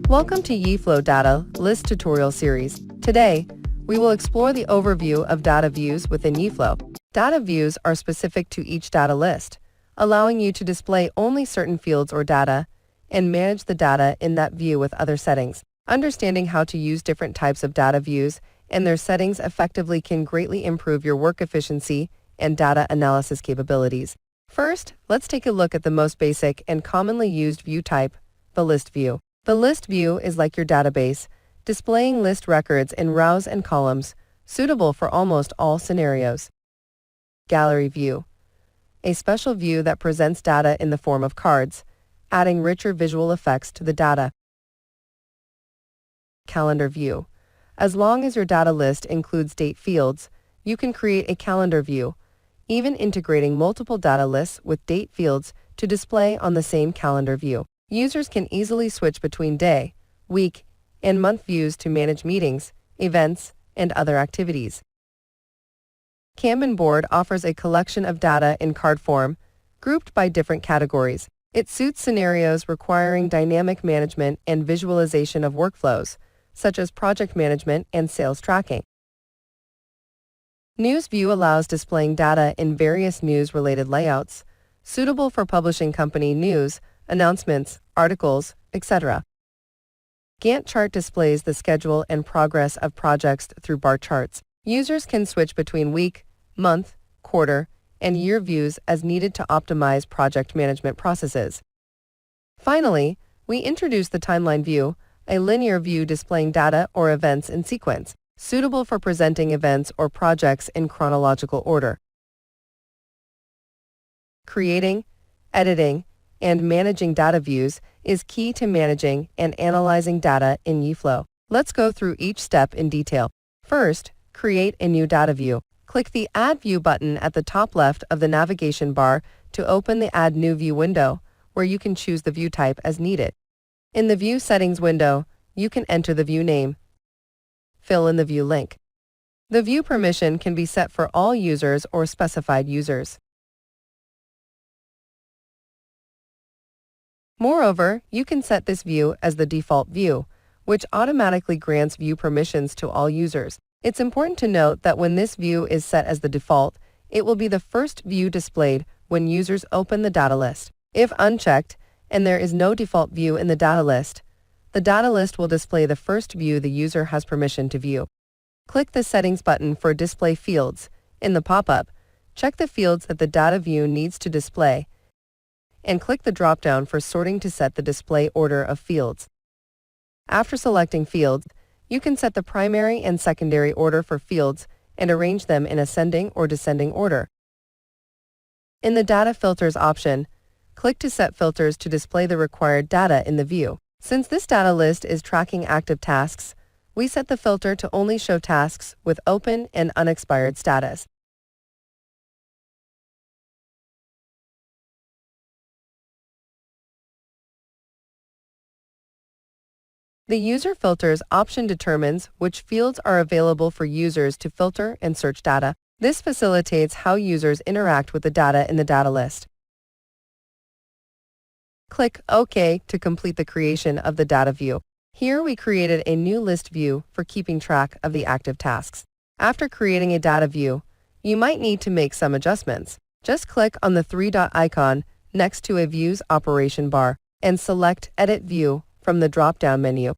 Welcome to Yeeflow Data List Tutorial Series. Today, we will explore the overview of data views within Yeeflow. Data views are specific to each data list, allowing you to display only certain fields or data and manage the data in that view with other settings. Understanding how to use different types of data views and their settings effectively can greatly improve your work efficiency and data analysis capabilities. First, let's take a look at the most basic and commonly used view type, the list view. The list view is like your database, displaying list records in rows and columns, suitable for almost all scenarios. Gallery view, a special view that presents data in the form of cards, adding richer visual effects to the data. Calendar view, as long as your data list includes date fields, you can create a calendar view, even integrating multiple data lists with date fields to display on the same calendar view. Users can easily switch between day, week, and month views to manage meetings, events, and other activities. Kanban board offers a collection of data in card form, grouped by different categories. It suits scenarios requiring dynamic management and visualization of workflows, such as project management and sales tracking. News view allows displaying data in various news-related layouts, suitable for publishing company news, announcements, articles, etc. Gantt chart displays the schedule and progress of projects through bar charts. Users can switch between week, month, quarter, and year views as needed to optimize project management processes. Finally, we introduce the timeline view, a linear view displaying data or events in sequence, suitable for presenting events or projects in chronological order. Creating, editing, and managing data views is key to managing and analyzing data in Yeeflow. Let's go through each step in detail. First, create a new data view. Click the Add View button at the top left of the navigation bar to open the Add New View window, where you can choose the view type as needed. In the View Settings window, you can enter the view name. Fill in the view link. The view permission can be set for all users or specified users. Moreover, you can set this view as the default view, which automatically grants view permissions to all users. It's important to note that when this view is set as the default, it will be the first view displayed when users open the data list. If unchecked, and there is no default view in the data list will display the first view the user has permission to view. Click the Settings button for Display Fields. In the pop-up, check the fields that the data view needs to display, and click the drop-down for Sorting to set the display order of fields. After selecting fields, you can set the primary and secondary order for fields and arrange them in ascending or descending order. In the Data Filters option, click to set filters to display the required data in the view. Since this data list is tracking active tasks, we set the filter to only show tasks with open and unexpired status. The User Filters option determines which fields are available for users to filter and search data. This facilitates how users interact with the data in the data list. Click OK to complete the creation of the data view. Here we created a new list view for keeping track of the active tasks. After creating a data view, you might need to make some adjustments. Just click on the three-dot icon next to a View's operation bar and select Edit View from the drop-down menu.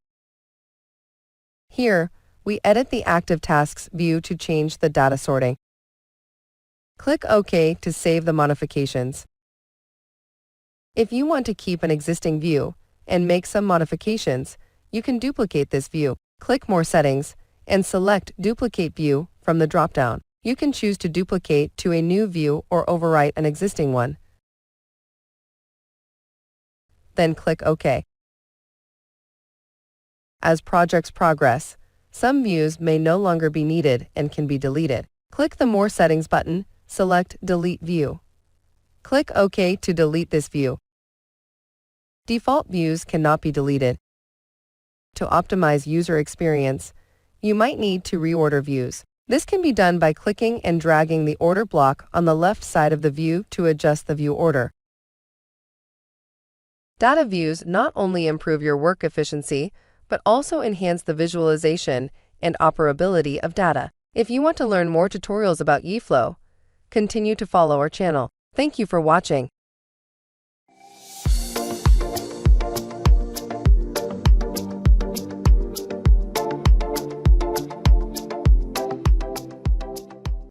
Here, we edit the active tasks view to change the data sorting. Click OK to save the modifications. If you want to keep an existing view and make some modifications, you can duplicate this view. Click More Settings and select Duplicate View from the drop-down. You can choose to duplicate to a new view or overwrite an existing one. Then click OK. As projects progress, some views may no longer be needed and can be deleted. Click the More Settings button, select Delete View. Click OK to delete this view. Default views cannot be deleted. To optimize user experience, you might need to reorder views. This can be done by clicking and dragging the order block on the left side of the view to adjust the view order. Data views not only improve your work efficiency, but also enhance the visualization and operability of data. If you want to learn more tutorials about Yeeflow, continue to follow our channel. Thank you for watching.